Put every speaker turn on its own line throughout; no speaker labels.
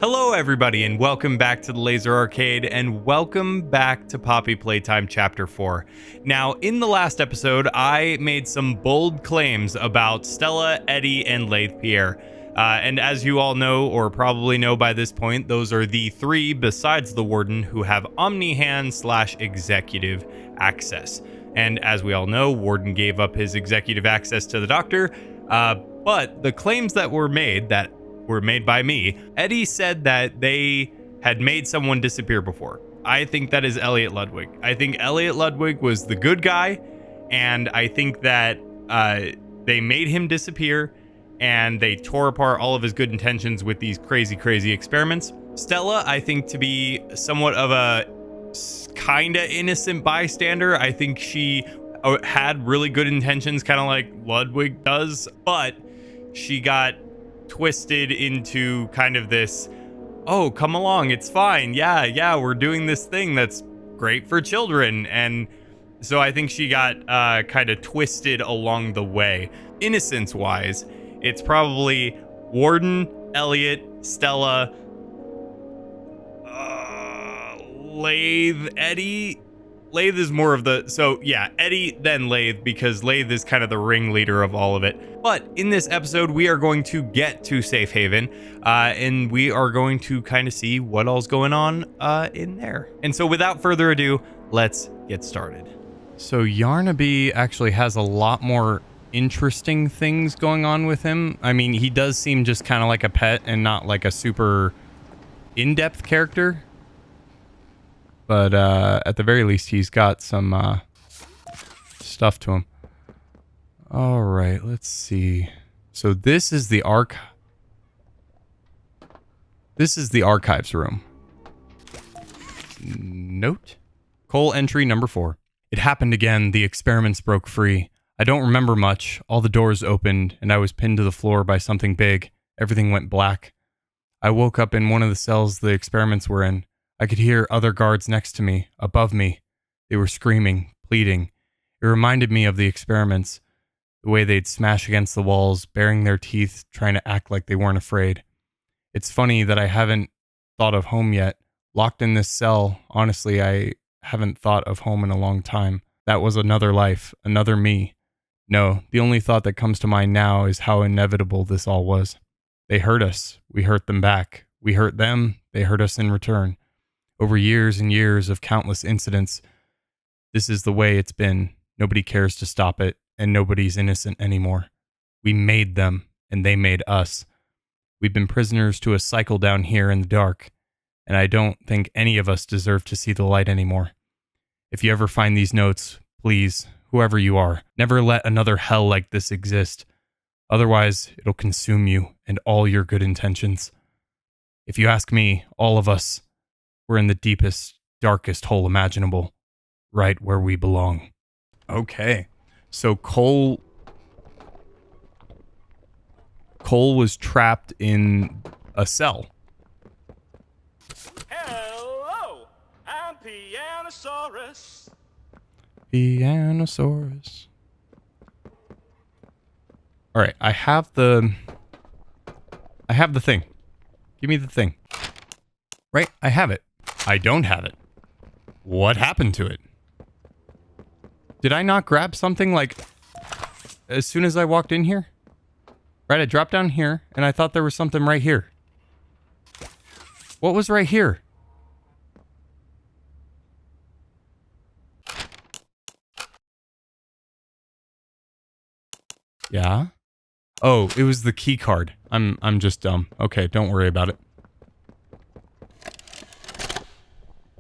Hello everybody and welcome back to the Laser Arcade and welcome back to Poppy Playtime Chapter 4. Now, in the last episode, I made some bold claims about Stella, Eddie, and Lathe Pierre. And as you all know, or probably know by this point, those are the three, besides the Warden, who have Omni-Hand/executive access. And as we all know, Warden gave up his executive access to the Doctor, but the claims that were made by me. Eddie said that they had made someone disappear before. I think that is Elliot Ludwig. I think Elliot Ludwig was the good guy, and I think that they made him disappear, and they tore apart all of his good intentions with these crazy experiments. Stella, I think to be somewhat of a kinda innocent bystander. I think she had really good intentions, kind of like Ludwig does, but she got twisted into kind of this, oh, come along, it's fine, yeah, we're doing this thing that's great for children. And so I think she got kind of twisted along the way. Innocence wise, it's probably Warden, Elliot, Stella, Lathe, Eddie. Lathe is more of the, so yeah, Eddie then Lathe, because Lathe is kind of the ringleader of all of it. But in this episode, we are going to get to Safe Haven, and we are going to kind of see what all's going on in there. And so without further ado, let's get started. So Yarnaby actually has a lot more interesting things going on with him. I mean, he does seem just kind of like a pet and not like a super in-depth character. But at the very least, he's got some stuff to him. All right, let's see. So this is the archives room. Note. Cole entry number 4. It happened again. The experiments broke free. I don't remember much. All the doors opened, and I was pinned to the floor by something big. Everything went black. I woke up in one of the cells the experiments were in. I could hear other guards next to me, above me. They were screaming, pleading. It reminded me of the experiments, the way they'd smash against the walls, baring their teeth, trying to act like they weren't afraid. It's funny that I haven't thought of home yet. Locked in this cell, honestly, I haven't thought of home in a long time. That was another life, another me. No, the only thought that comes to mind now is how inevitable this all was. They hurt us. We hurt them back. We hurt them. They hurt us in return. Over years and years of countless incidents, this is the way it's been. Nobody cares to stop it, and nobody's innocent anymore. We made them, and they made us. We've been prisoners to a cycle down here in the dark, and I don't think any of us deserve to see the light anymore. If you ever find these notes, please, whoever you are, never let another hell like this exist. Otherwise, it'll consume you and all your good intentions. If you ask me, all of us, we're in the deepest, darkest hole imaginable, right where we belong. Okay, so Cole was trapped in a cell.
Hello, I'm Pianosaurus.
Pianosaurus. All right, I have the thing. Give me the thing. Right, I have it. I don't have it. What happened to it? Did I not grab something like as soon as I walked in here? Right, I dropped down here and I thought there was something right here. What was right here? Yeah? Oh, it was the key card. I'm just dumb. Okay, don't worry about it.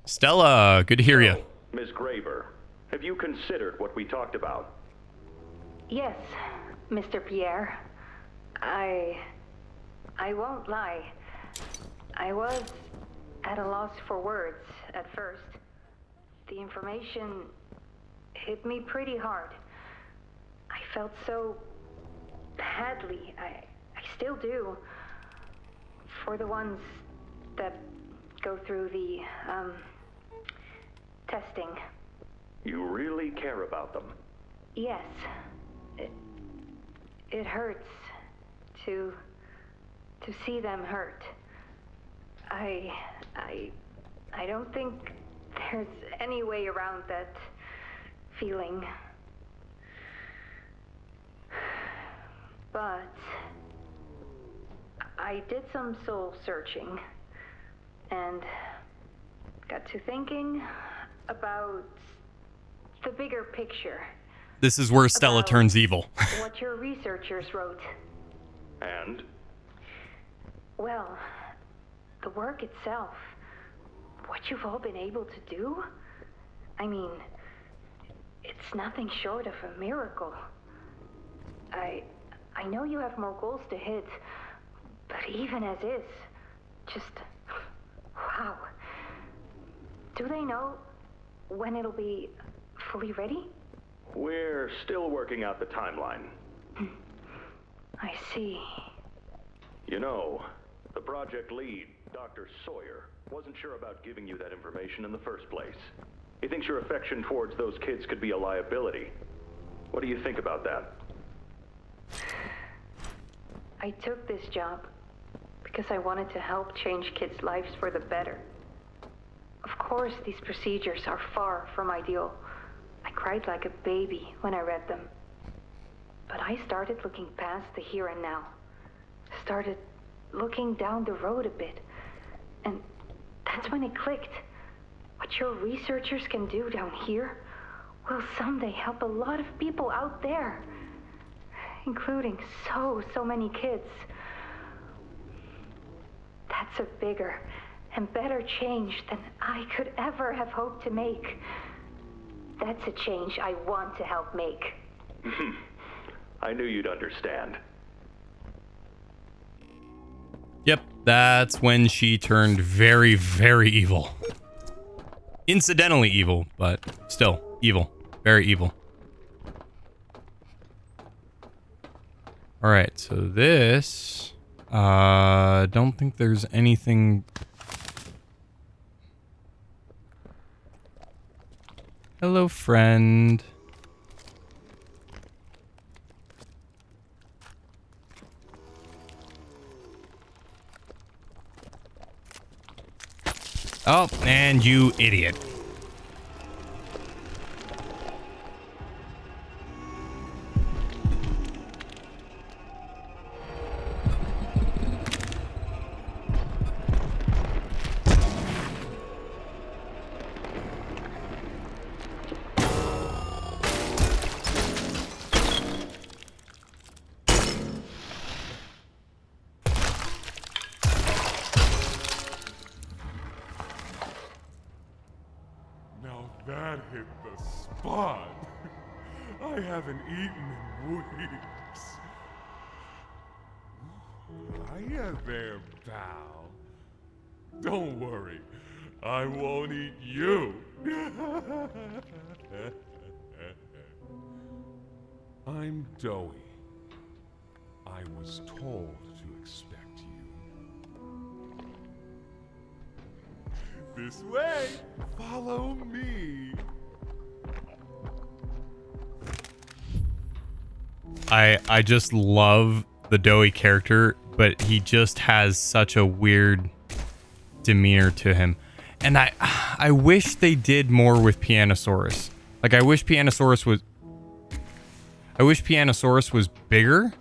Stella, good to hear you.
Miss Graver, have you considered what we talked about?
Yes, Mr. Pierre. I won't lie. I was at a loss for words at first. The information hit me pretty hard. I felt so badly. I still do. For the ones that go through the, testing.
You really care about them?
Yes. It hurts to see them hurt. I, I, I don't think there's any way around that feeling. But I did some soul searching and got to thinking about the bigger picture.
This is where Stella
About
turns evil.
what your researchers wrote.
And?
Well, the work itself, what you've all been able to do, I mean, it's nothing short of a miracle. I know you have more goals to hit, but even as is, just, wow. Do they know when it'll be fully ready?
We're still working out the timeline.
I see.
You know, the project lead, Dr. Sawyer, wasn't sure about giving you that information in the first place. He thinks your affection towards those kids could be a liability. What do you think about that?
I took this job because I wanted to help change kids' lives for the better. Of course, these procedures are far from ideal. I cried like a baby when I read them. But I started looking past the here and now. Started looking down the road a bit. And that's when it clicked. What your researchers can do down here will someday help a lot of people out there. Including so many kids. That's a bigger and better change than I could ever have hoped to make. That's a change I want to help make.
I knew you'd understand.
Yep, that's when she turned very, very evil. Incidentally evil, but still evil. Very evil. Alright, so this... don't think there's anything... Hello, friend. Oh, and you idiot.
That hit the spot. I haven't eaten in weeks. Hiya there, pal. Don't worry, I won't eat you. I'm Doey. I was told to expect you. This way. Follow me.
I just love the Doey character, but he just has such a weird demeanor to him. And I wish they did more with Pianosaurus. Like I wish Pianosaurus was bigger.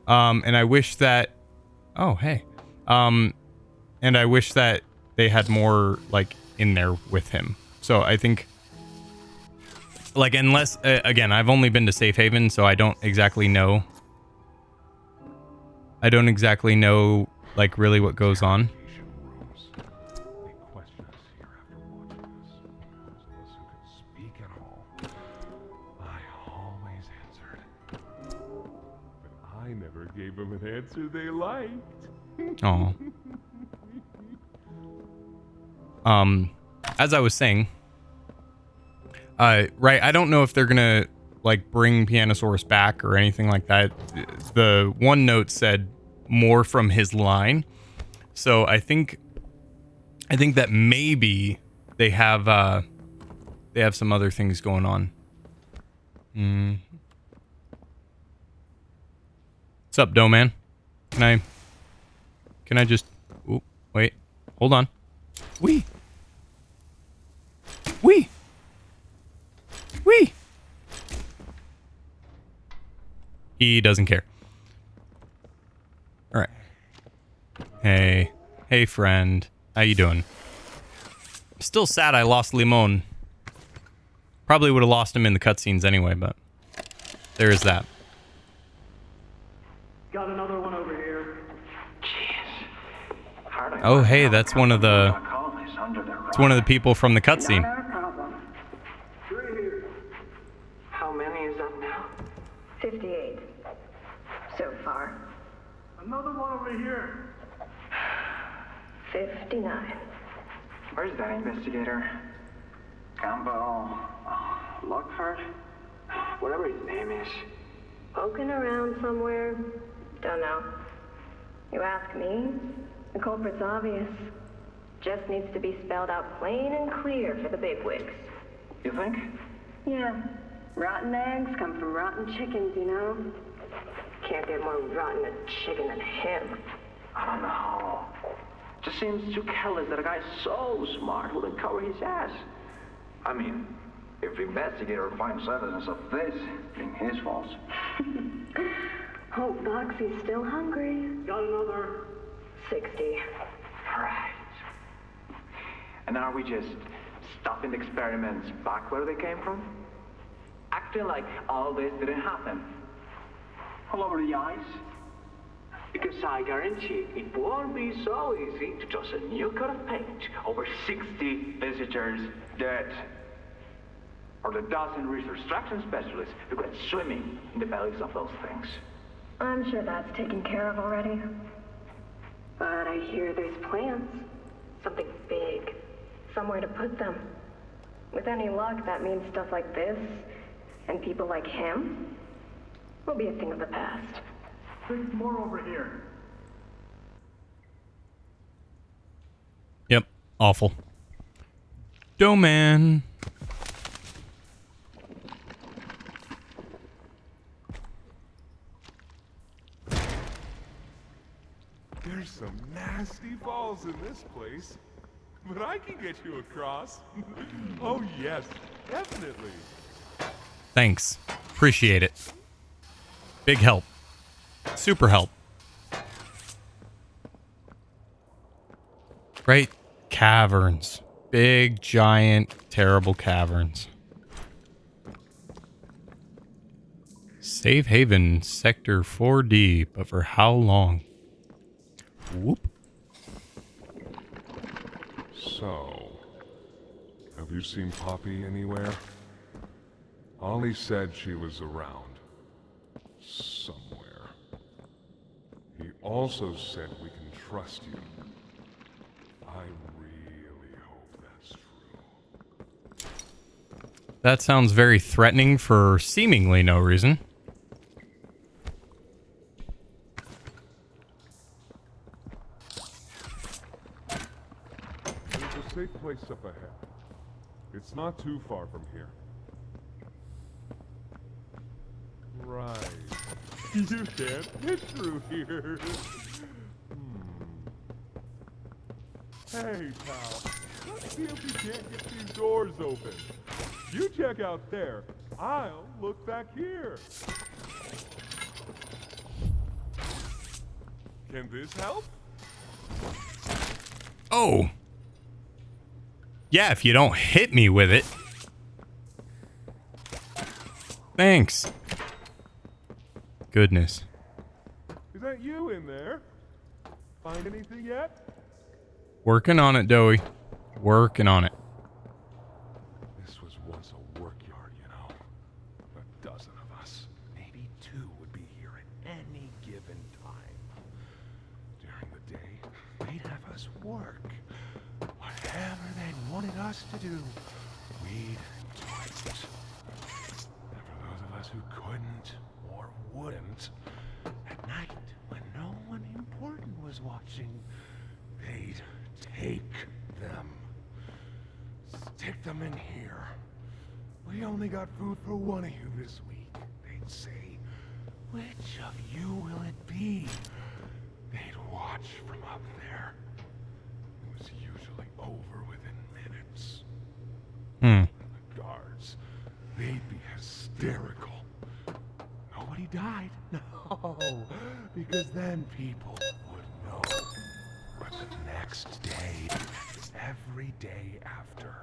And I wish that and I wish that they had more like in there with him. So I think like unless again, I've only been to Safe Haven, so I don't exactly know like really what goes on.
They question us here after watching us. Those of us who could speak at all. I always answered. But I never gave them an answer they liked.
Oh. As I was saying, right, I don't know if they're gonna like bring Pianosaurus back or anything like that. The one note said more from his line, so I think that maybe they have some other things going on. What's up, Doughman? Can I just? Ooh, wait. Hold on. Wee. Wee. Wee. He doesn't care. All right. Hey. Hey, friend. How you doing? I'm still sad I lost Limon. Probably would have lost him in the cutscenes anyway, but there is that.
Got another one over here.
Hardly
Oh, hey, that's one of the...
colonies under their
It's one of the people from the cutscene.
Not our problem. Three here.
How many is that now?
58. So far.
Another one over here.
59.
Where's that investigator? Campbell, Lockhart, whatever his name is.
Poking around somewhere? Don't know. You ask me? The culprit's obvious. Just needs to be spelled out plain and clear for the bigwigs.
You think?
Yeah. Rotten eggs come from rotten chickens, you know? Can't get more rotten a chicken than him.
I don't know. Just seems too careless that a guy so smart wouldn't cover his ass. I mean, if the investigator finds evidence of this being his fault.
Hope Foxy's still hungry.
Got another.
60.
Right. And are we just stopping the experiments back where they came from? Acting like all this didn't happen? All over the ice? Because I guarantee it won't be so easy to toss a new coat of paint over 60 visitors dead. Or the dozen resource extraction specialists who got swimming in the bellies of those things.
I'm sure that's taken care of already. But I hear there's plans. Something big. Somewhere to put them. With any luck, that means stuff like this, and people like him, will be a thing of the past.
6 more over here.
Yep. Awful. Doughman.
There's some nasty balls in this place. But I can get you across. Oh, yes, definitely.
Thanks. Appreciate it. Big help. Super help. Right? Caverns. Big, giant, terrible caverns. Safe haven, sector 4D, but for how long? Whoop.
So, have you seen Poppy anywhere? Ollie said she was around. Somewhere. He also said we can trust you. I really hope that's true.
That sounds very threatening for seemingly no reason.
There's a safe place up ahead. It's not too far from here. Right. You can't get through here. Hey, pal. Let's see if we can't get these doors open. You check out there. I'll look back here. Can this help?
Oh. Yeah, if you don't hit me with it. Thanks. Goodness.
Is that you in there? Find anything yet?
Working on it, Doey. Working on it.
This was once a workyard, you know. A dozen of us. Maybe 2 would be here at any given time. During the day, they'd have us work. Whatever they wanted us to do, we'd do it. And for those of us who couldn't or wouldn't, at night, when no one important was watching, they'd take them. Stick them in here. We only got food for one of you this week. They'd say, which of you will it be? They'd watch from up there. It was hysterical. Nobody died. No, because then people would know. But the next day, every day after,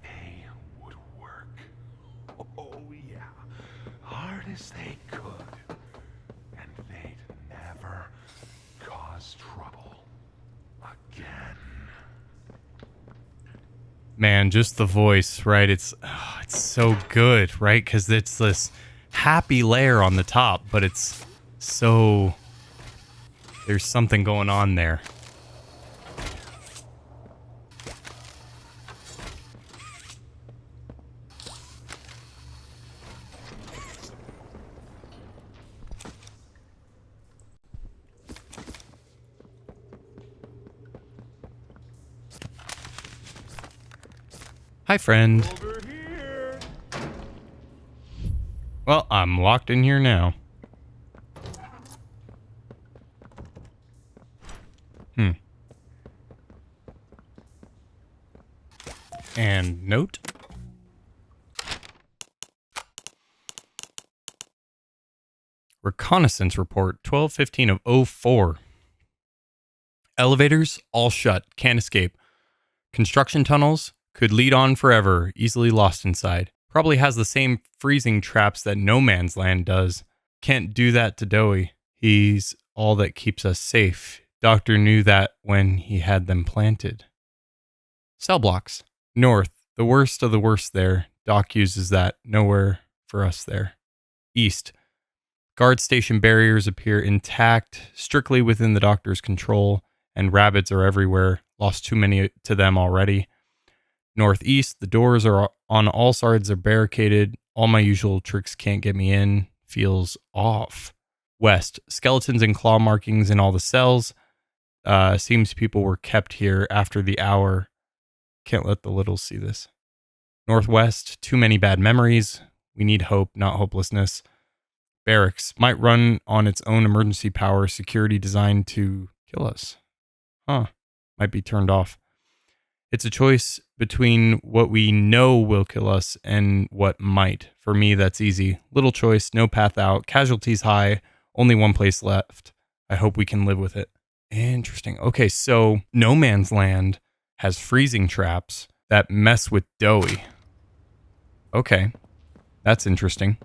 they would work. Oh, yeah. Hard as they could. And they'd never cause trouble again.
Man, just the voice, right? It's so good, right? Because it's this happy layer on the top, but it's so... There's something going on there. Hi, friend.
Over here.
Well, I'm locked in here now. And note. Reconnaissance report 12:15 of 04. Elevators all shut, can't escape. Construction tunnels could lead on forever, easily lost inside. Probably has the same freezing traps that No Man's Land does. Can't do that to Doey. He's all that keeps us safe. Doctor knew that when he had them planted. Cell blocks. North, the worst of the worst there. Doc uses that. Nowhere for us there. East. Guard station barriers appear intact, strictly within the doctor's control, and rabbits are everywhere. Lost too many to them already. Northeast, the doors are on all sides are barricaded. All my usual tricks can't get me in. Feels off. West, skeletons and claw markings in all the cells. Seems people were kept here after the hour. Can't let the littles see this. Northwest, too many bad memories. We need hope, not hopelessness. Barracks, might run on its own emergency power. Security designed to kill us. Might be turned off. It's a choice between what we know will kill us and what might. For me, that's easy. Little choice, no path out. Casualties high. Only one place left. I hope we can live with it. Interesting. Okay, so No Man's Land has freezing traps that mess with Doey. Okay, that's interesting.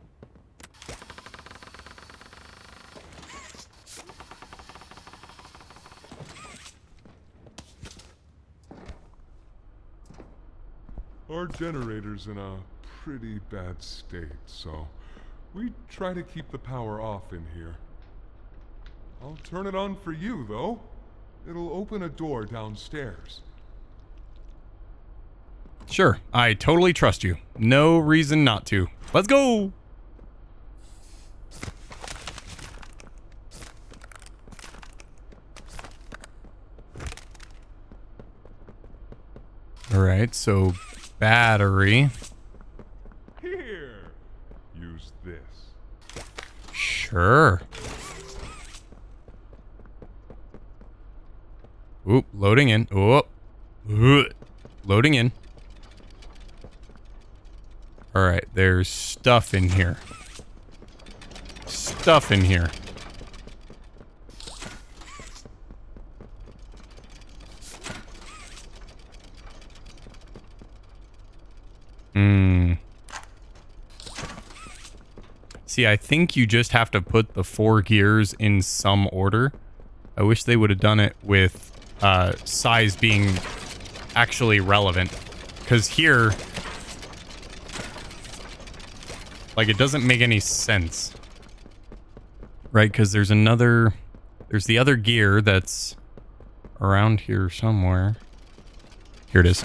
Our generator's in a pretty bad state, so we try to keep the power off in here. I'll turn it on for you, though. It'll open a door downstairs.
Sure, I totally trust you. No reason not to. Let's go! Alright, so battery.
Here! Use this.
Sure. Oop, loading in. Oop. Loading in. Alright, there's stuff in here. Stuff in here. See, I think you just have to put the 4 gears in some order. I wish they would have done it with size being actually relevant. Because here, like, it doesn't make any sense. Right? Because there's the other gear that's around here somewhere. Here it is.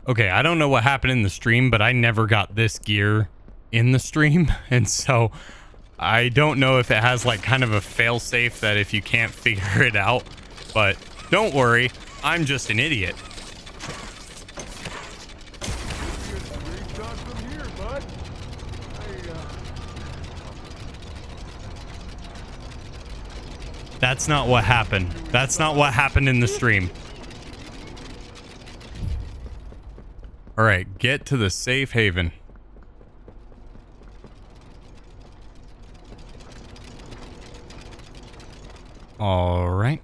Okay, I don't know what happened in the stream, but I never got this gear in the stream. And so I don't know if it has like kind of a fail-safe that if you can't figure it out. But don't worry, I'm just an idiot. That's not what happened. That's not what happened in the stream. All right, get to the safe haven. All right.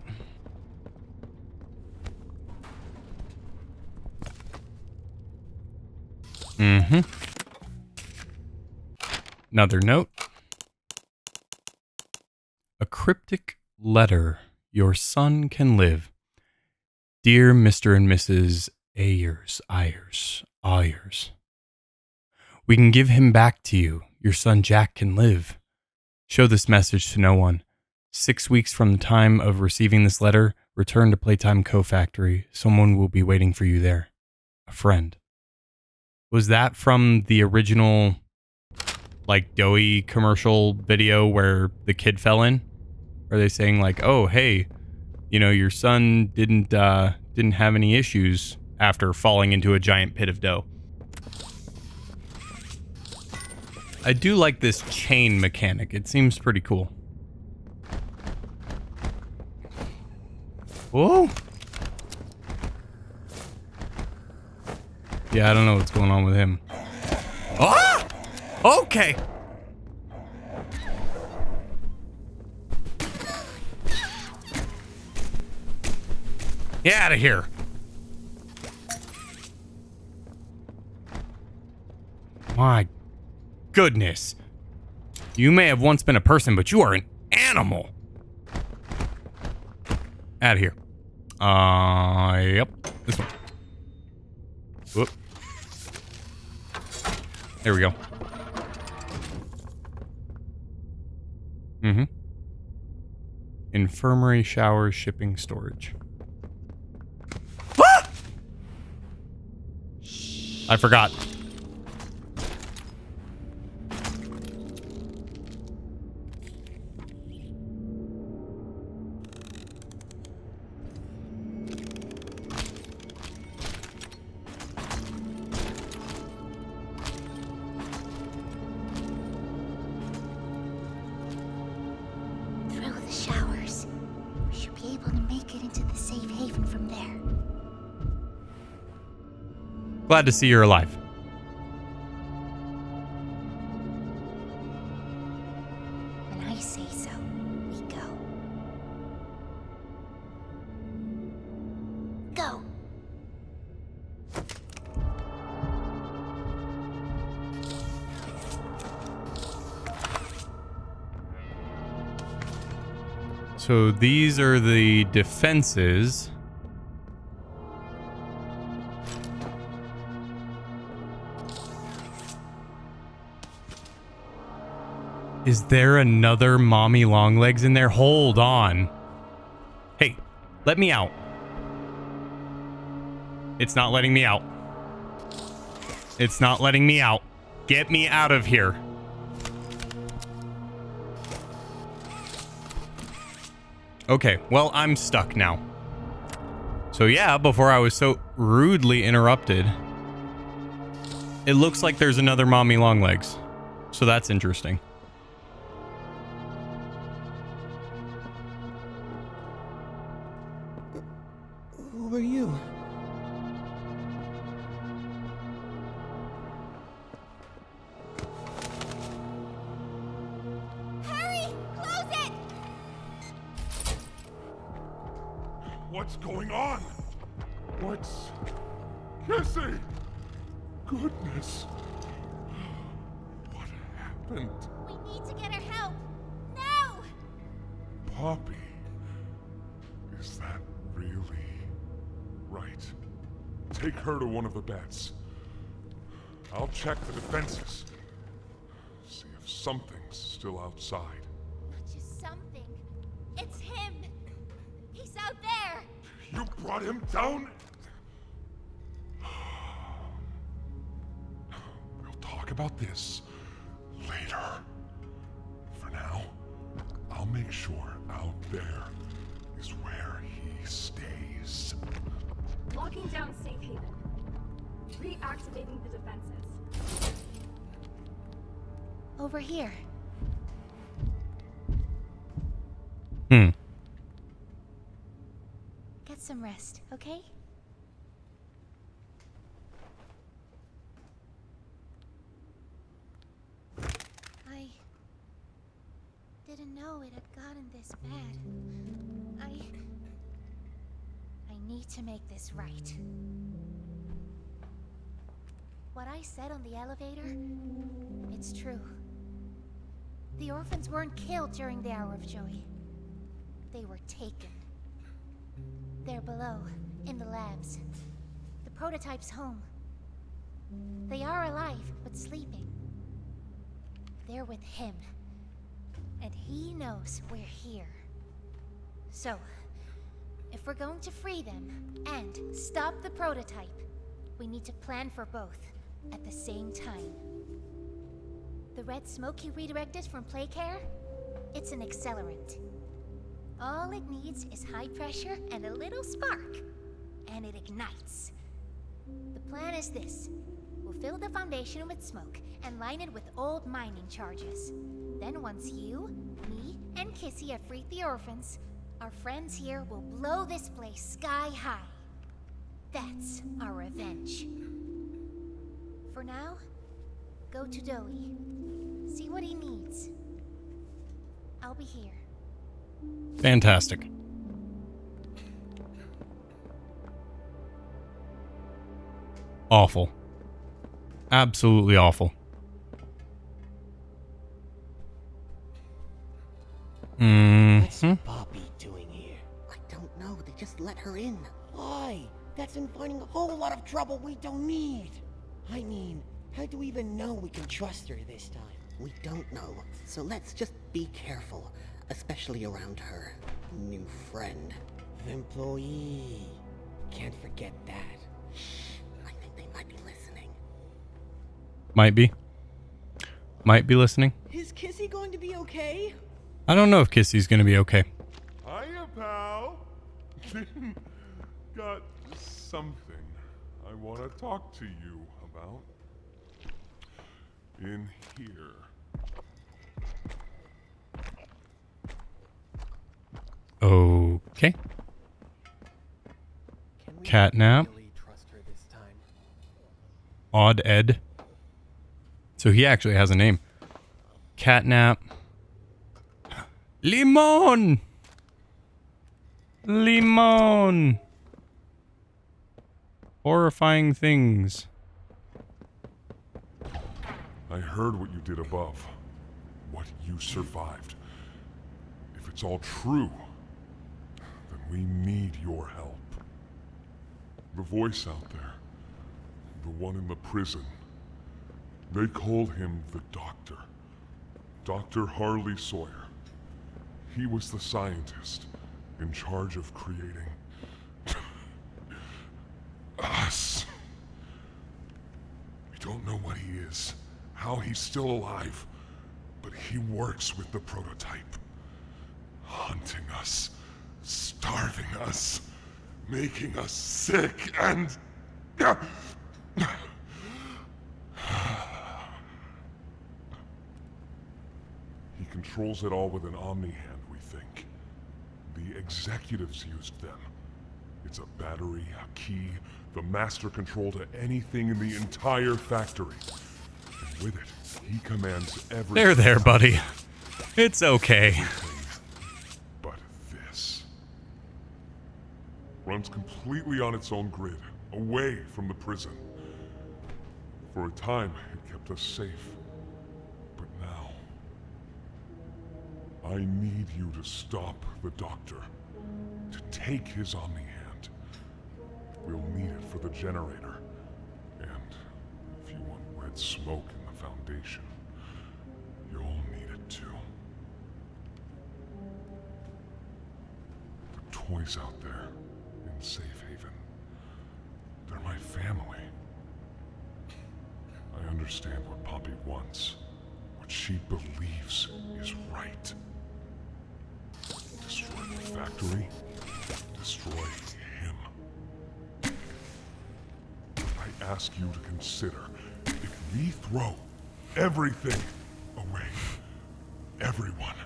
Mm-hmm. Another note. A cryptic letter. Your son can live. Dear Mr. and Mrs. Ayers. We can give him back to you. Your son Jack can live. Show this message to no one. 6 weeks from the time of receiving this letter, return to Playtime Co-Factory. Someone will be waiting for you there. A friend. Was that from the original, like, Doey commercial video where the kid fell in? Are they saying like, oh, hey, you know, your son didn't have any issues after falling into a giant pit of dough? I do like this chain mechanic. It seems pretty cool. Whoa. Yeah, I don't know what's going on with him. Ah! Okay. Get out of here. My goodness. You may have once been a person, but you are an animal. Out of here. Yep. This one. Whoop. There we go. Mm-hmm. Infirmary, showers, shipping, storage. Ah! I forgot. Glad to see you're alive.
When I say so, we go. Go!
So these are the defenses. Is there another mommy longlegs in there? Hold on. Hey, let me out. It's not letting me out. It's not letting me out. Get me out of here. Okay, well, I'm stuck now. So yeah, before I was so rudely interrupted, it looks like there's another mommy longlegs. So that's interesting.
Who are you?
Hurry! Close it!
What's going on? What's... Kissy! Goodness. What happened?
We need to get her help. Now!
Poppy. Is that really right? Take her to one of the beds. I'll check the defenses. See if something's still outside.
Not just something. It's him. He's out there.
You brought him down? We'll talk about this later. For now, I'll make sure out there is where he stays.
Locking down safe haven. Reactivating the defenses.
Over here. some rest, okay? I didn't know it had gotten this bad. I need to make this right. What I said on the elevator, it's true. The orphans weren't killed during the Hour of Joy. They were taken. They're below, in the labs. The prototype's home. They are alive, but sleeping. They're with him. And he knows we're here. So, if we're going to free them and stop the prototype, we need to plan for both at the same time. The red smoke he redirected from Playcare? It's an accelerant. All it needs is high pressure and a little spark, and it ignites. The plan is this. We'll fill the foundation with smoke and line it with old mining charges. Then once you, me, and Kissy have freed the orphans, our friends here will blow this place sky high. That's our revenge. For now, go to Doey. See what he needs. I'll be here.
Fantastic. Awful. Absolutely awful.
What's Poppy doing here? I don't know. They just let her in. Why? That's inviting a whole lot of trouble we don't need. I mean, how do we even know we can trust her this time? We don't know. So let's just be careful, especially around her new friend. Employee. Can't forget that. Shh. I think they might be listening.
Might be. Might be listening.
Is Kissy going to be okay?
I don't know if Kissy's gonna be okay.
Hiya, pal. Got something I want to talk to you about. In here.
Okay. Catnap.
Really trust her this time?
Odd Ed. So he actually has a name. Catnap. Limon! Limon! Horrifying things.
I heard what you did above. What you survived. If it's all true, then we need your help. The voice out there, the one in the prison, they called him the Doctor. Dr. Harley Sawyer. He was the scientist in charge of creating us. We don't know what he is, how he's still alive, but he works with the prototype. Hunting us, starving us, making us sick, and... He controls it all with an Omni-Hand, we think. The executives used them. It's a battery, a key, the master control to anything in the entire factory. And with it, he commands everything.
There, buddy. It's okay.
But this runs completely on its own grid, away from the prison. For a time, it kept us safe. But now, I need you to stop the Doctor. To take his Omni-Hand. We'll need it for the generator. And if you want red smoke in the Foundation, you'll need it too. The toys out there in Safe Haven, they're my family. I understand what Poppy wants, what she believes is right. Destroy the factory, destroy him. I ask you to consider, if we throw everything away, everyone,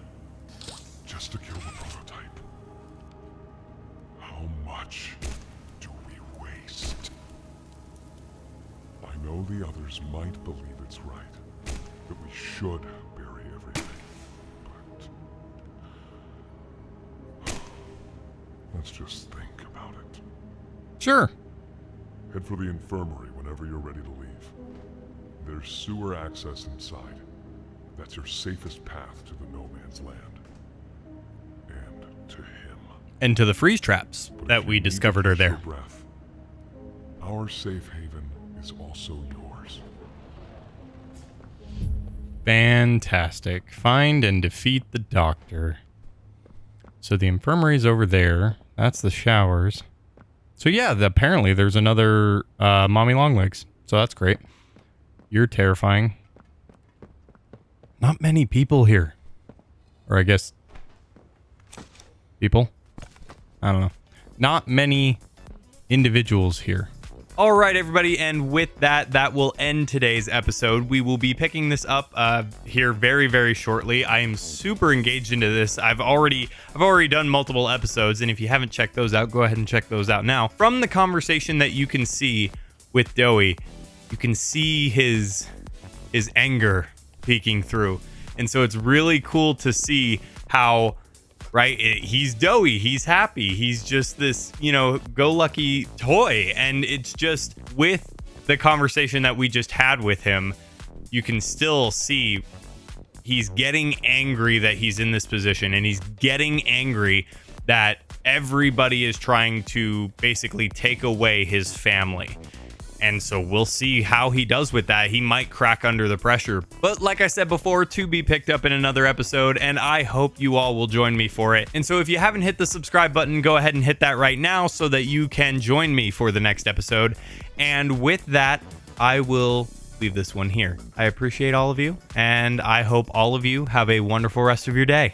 just to kill the prototype, how much much do we waste? I know the others might believe it's right, that we should bury everything, but let's just think about it.
Sure.
Head for the infirmary whenever you're ready to leave. There's sewer access inside. That's your safest path to the no man's land. And to him.
And to the freeze traps that we discovered are there.
Breath, our safe haven is also yours.
Fantastic. Find and defeat the doctor. So the infirmary's over there. That's the showers. So yeah, apparently there's another Mommy Longlegs. So that's great. You're terrifying. Not many people here. Or I guess... people? I don't know. Not many individuals here. All right, everybody, and with that, that will end today's episode. We will be picking this up here very, very shortly. I am super engaged into this. I've already done multiple episodes, and if you haven't checked those out, go ahead and check those out now. From the conversation that you can see with Doey, you can see his anger peeking through, and so it's really cool to see how. Right? He's Doey. He's happy. He's just this, go-lucky toy. And it's just with the conversation that we just had with him, you can still see he's getting angry that he's in this position. And he's getting angry that everybody is trying to basically take away his family. And so we'll see how he does with that. He might crack under the pressure. But like I said before, to be picked up in another episode, and I hope you all will join me for it. And so if you haven't hit the subscribe button, go ahead and hit that right now so that you can join me for the next episode. And with that, I will leave this one here. I appreciate all of you, and I hope all of you have a wonderful rest of your day.